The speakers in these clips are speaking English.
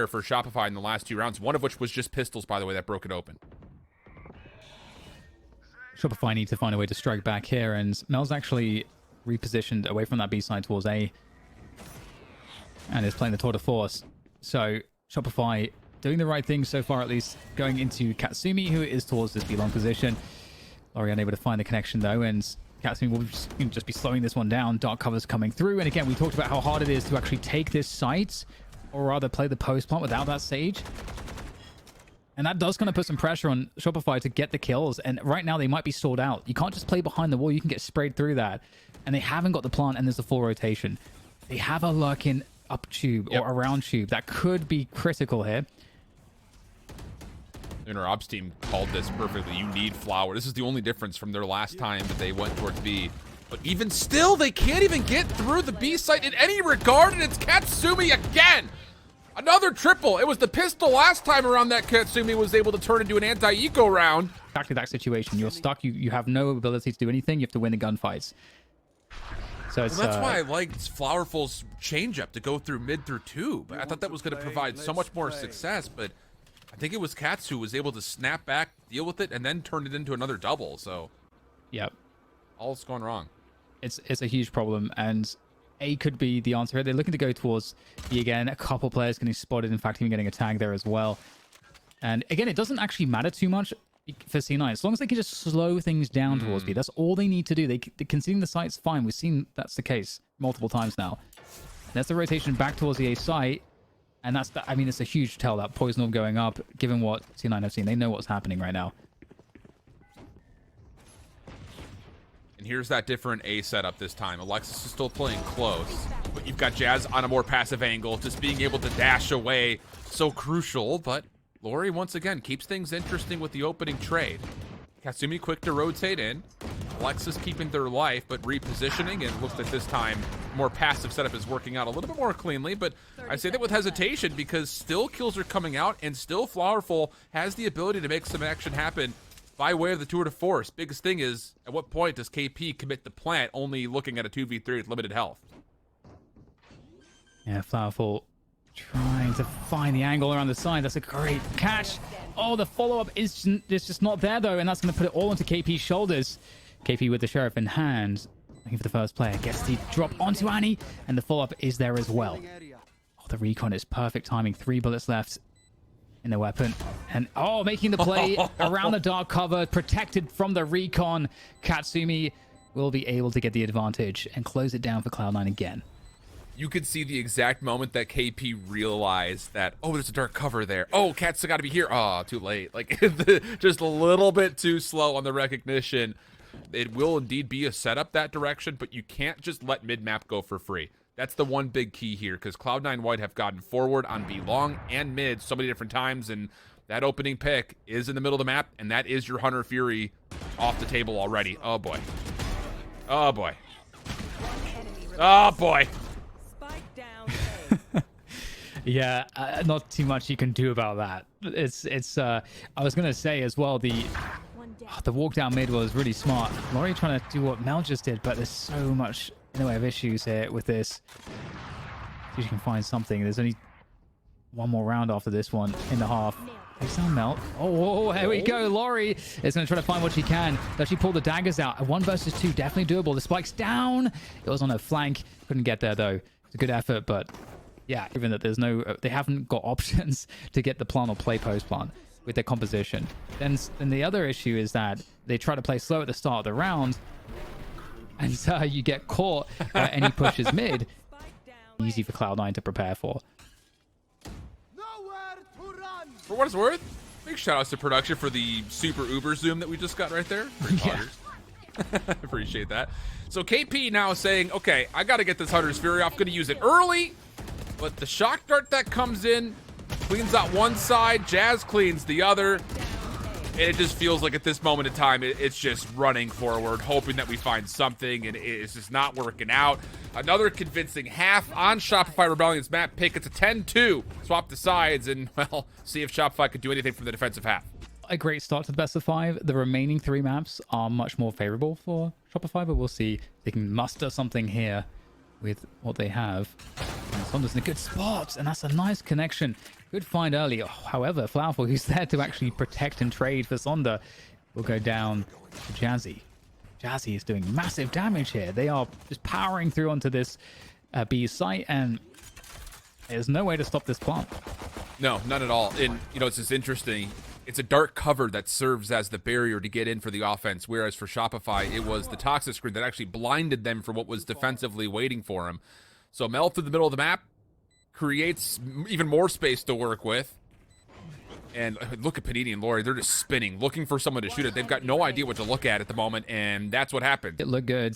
For Shopify in the last 2 rounds, one of which was just pistols, by the way, that broke it open. Shopify need to find a way to strike back here, and Mel's actually repositioned away from that B side towards A and is playing the tour de force. So Shopify doing the right thing so far, at least going into Katsumi, who is towards this B long position. Laurie unable to find the connection though, and Katsumi will just be slowing this one down. Dark cover's coming through, and again, we talked about how hard it is to actually take this site, or rather play the post plant without that sage. And that does kind of put some pressure on Shopify to get the kills. And right now they might be stalled out. You can't just play behind the wall. You can get sprayed through that. And they haven't got the plant, and there's a full rotation. They have a lurking up tube or around tube. That could be critical here. And our ops team called this perfectly. You need flower. This is the only difference from their last time that they went towards B. But even still, they can't even get through the B site in any regard, and it's Katsumi again. Another triple. It was the pistol last time around that Katsumi was able to turn into an anti-eco round. Exactly that situation. You're stuck. You have no ability to do anything. You have to win the gunfights. So it's, well, that's why I liked Flowerful's changeup to go through mid through tube. I thought that was going to provide so much more success, but I think it was Kats who was able to snap back, deal with it, and then turn it into another double. So, yep, all's going wrong. It's a huge problem, and A could be the answer here. They're looking to go towards B again. A couple players getting spotted. In fact, even getting a tag there as well. And again, it doesn't actually matter too much for C9. As long as they can just slow things down towards B. That's all they need to do. They conceding the site's fine. We've seen that's the case multiple times now. There's the rotation back towards the A site. And that's, I mean, it's a huge tell, that poison orb going up, given what C9 have seen. They know what's happening right now. And here's that different A setup this time. Alexis is still playing close, but you've got Jazz on a more passive angle. Just being able to dash away, so crucial. But Laurie, once again, keeps things interesting with the opening trade. Katsumi quick to rotate in. Alexis keeping their life, but repositioning, and looks like this time more passive setup is working out a little bit more cleanly. But I say that with hesitation because still kills are coming out, and still Flowerful has the ability to make some action happen by way of the tour de force. Biggest thing is, at what point does KP commit the plant, only looking at a 2v3 with limited health? Yeah, Flowerful trying to find the angle around the side. That's a great catch. Oh, the follow-up is just not there, though, and that's going to put it all onto KP's shoulders. KP with the Sheriff in hand, looking for the first player. Gets the drop onto Annie, and the follow-up is there as well. Oh, the recon is perfect timing. 3 bullets left in the weapon. And, oh, making the play around the dark cover, protected from the recon. Katsumi will be able to get the advantage and close it down for Cloud9 again. You could see the exact moment that KP realized that, oh, there's a dark cover there. Oh, Cat's got to be here. Oh, too late. Like, just a little bit too slow on the recognition. It will indeed be a setup that direction, but you can't just let mid-map go for free. That's the one big key here, because Cloud9 White have gotten forward on B long and mid so many different times, and that opening pick is in the middle of the map, and that is your Hunter Fury off the table already. Oh, boy. Oh, boy. Oh, boy. Yeah, not too much you can do about that. I was gonna say as well, the walk down mid was really smart. Laurie trying to do what Mel just did, but there's so much in the way of issues here with this. If you can find something, there's only one more round after this one in the half. Takes down Mel. Oh, here we go. Laurie is going to try to find what she can. Does she pull the daggers out? 1 versus 2, definitely doable. The spike's down. It was on her flank. Couldn't get there though. It's a good effort, but yeah, given that there's no, they haven't got options to get the plant or play post plant with their composition. Then the other issue is that they try to play slow at the start of the round, and you get caught by any pushes mid. Easy for Cloud9 to prepare for. For what it's worth, big shout outs to production for the super uber zoom that we just got right there. Yeah. Appreciate that. So KP now saying, okay, I got to get this Hunter's Fury off. Going to use it early, but the shock dart that comes in cleans out one side, Jazz cleans the other, and it just feels like at this moment in time, it's just running forward, hoping that we find something, and it's just not working out. Another convincing half on Shopify Rebellion's map pick. It's a 10-2. Swap the sides, and, well, see if Shopify could do anything from the defensive half. a great start to the best of 5. The remaining 3 maps are much more favorable for Shopify, but we'll see if they can muster something here with what they have. And Sonder's in a good spot, and that's a nice connection. Good find early. However, Flowerful, who's there to actually protect and trade for Sonder, will go down to Jazzy. Jazzy is doing massive damage here. They are just powering through onto this B site, and there's no way to stop this plant. No, none at all. And, you know, it's just interesting. It's a dark cover that serves as the barrier to get in for the offense, whereas for Shopify, it was the toxic screen that actually blinded them for what was defensively waiting for him. So Mel through the middle of the map creates even more space to work with. And look at Panini and Lori. They're just spinning, looking for someone to shoot it. They've got no idea what to look at the moment, and that's what happened. It looked good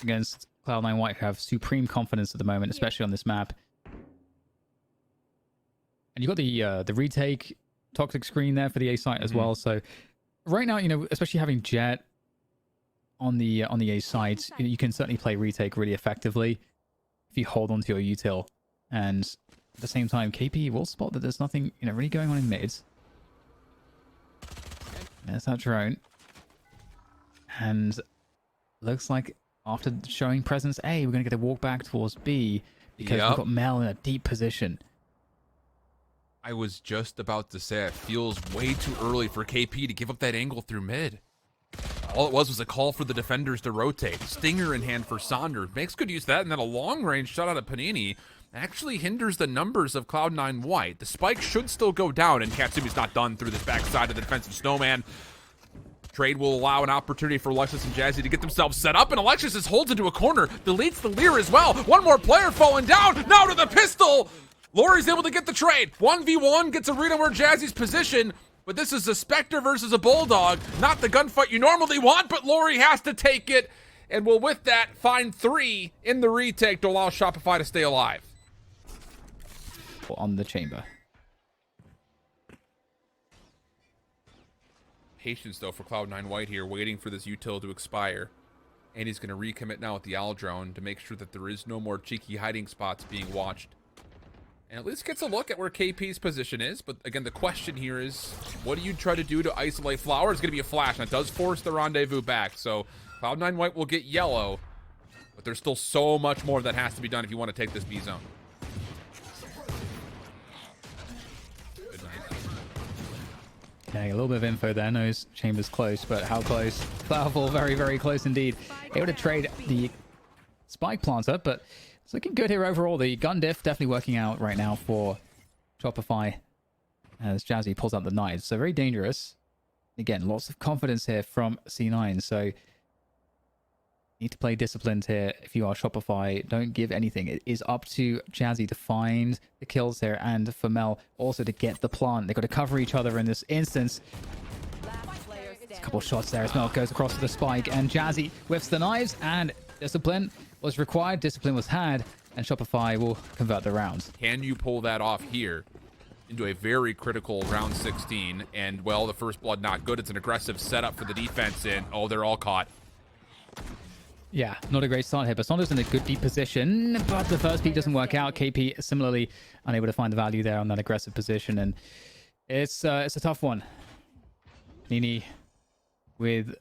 against Cloud9 White, who have supreme confidence at the moment, especially on this map. And you got the retake toxic screen there for the A site as well. So right now, you know, especially having Jet on the A site, you can certainly play retake really effectively if you hold onto your util. And at the same time, KP will spot that there's nothing, you know, really going on in mid. There's that drone. And looks like after showing presence A, we're going to get a walk back towards B because we've got Mel in a deep position. I was just about to say it feels way too early for KP to give up that angle through mid. All it was a call for the defenders to rotate. Stinger in hand for Sonder. Makes good use of that, and then a long-range shot out of Panini actually hinders the numbers of Cloud9 White. The spike should still go down, and Katsumi's not done through this backside of the defensive snowman. Trade will allow an opportunity for Alexis and Jazzy to get themselves set up, and Alexis is holds into a corner. Deletes the Leer as well. One more player falling down. Now to the pistol. Lori's able to get the trade. 1v1 gets a read on where Jazzy's position, but this is a Spectre versus a Bulldog. Not the gunfight you normally want, but Lori has to take it, and will with that find 3 in the retake to allow Shopify to stay alive. On the chamber. Patience, though, for Cloud9 White here, waiting for this util to expire. And he's going to recommit now with the Owl drone to make sure that there is no more cheeky hiding spots being watched. And at least gets a look at where KP's position is. But again, the question here is, what do you try to do to isolate Flower? It's going to be a flash, and it does force the rendezvous back. So Cloud9 White will get yellow, but there's still so much more that has to be done if you want to take this B zone. Okay, a little bit of info there. Knows chamber's close, but how close? Flowerful, very, very close indeed. Able to trade the spike planter, but it's looking good here overall. The gun diff definitely working out right now for Shopify as Jazzy pulls out the knives. So very dangerous. Again, lots of confidence here from C9. So need to play disciplined here if you are Shopify. Don't give anything. It is up to Jazzy to find the kills here, and for Mel also to get the plant. They've got to cover each other in this instance. A couple shots there as Mel goes across to the spike, and Jazzy whiffs the knives, and discipline was required. Discipline was had, and Shopify will convert the rounds. Can you pull that off here into a very critical round 16? And, well, the first blood not good. It's an aggressive setup for the defense, and, oh, they're all caught. Yeah, not a great start here, but Sonder's in a good deep position, but the first peek doesn't work out. KP similarly unable to find the value there on that aggressive position, and it's a tough one. Nini with,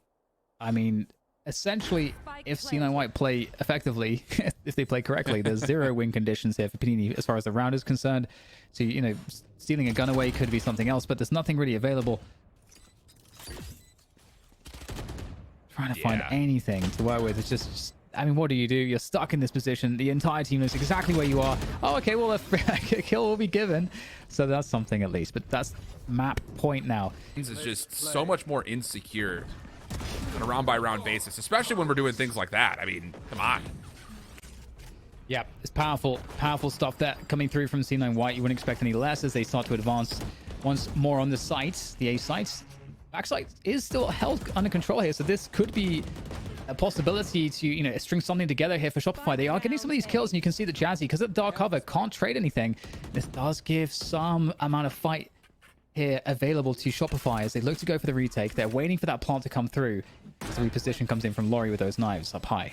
I mean, essentially, if C9 White play effectively, if they play correctly, there's 0 win conditions here for Panini as far as the round is concerned. So, you know, stealing a gun away could be something else, but there's nothing really available. Trying to find anything to work with. It's just, I mean, what do? You're stuck in this position. The entire team knows exactly where you are. Oh, okay, well, a kill will be given. So that's something at least, but that's map point now. This is just so much more insecure on a round-by-round basis, especially when we're doing things like that. I mean, come on. Yeah, it's powerful stuff that coming through from C9 White. You wouldn't expect any less as they start to advance once more on the site, the A site. Backside is still held under control here, so this could be a possibility to, you know, string something together here for Shopify. They are getting some of these kills, and you can see that Jazzy, because of dark cover, can't trade anything. This does give some amount of fight here available to Shopify as they look to go for the retake. They're waiting for that plant to come through as the reposition comes in from Lori with those knives up high.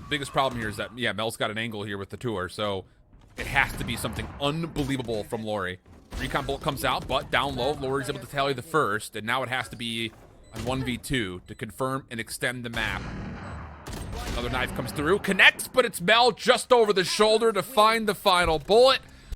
Biggest problem here is that, yeah, Mel's got an angle here with the tour, so it has to be something unbelievable from Lori. Recon bolt comes out, but down low, Lori's able to tally the first, and now it has to be on 1v2 to confirm and extend the map. Another knife comes through, connects, but it's Mel just over the shoulder to find the final bullet.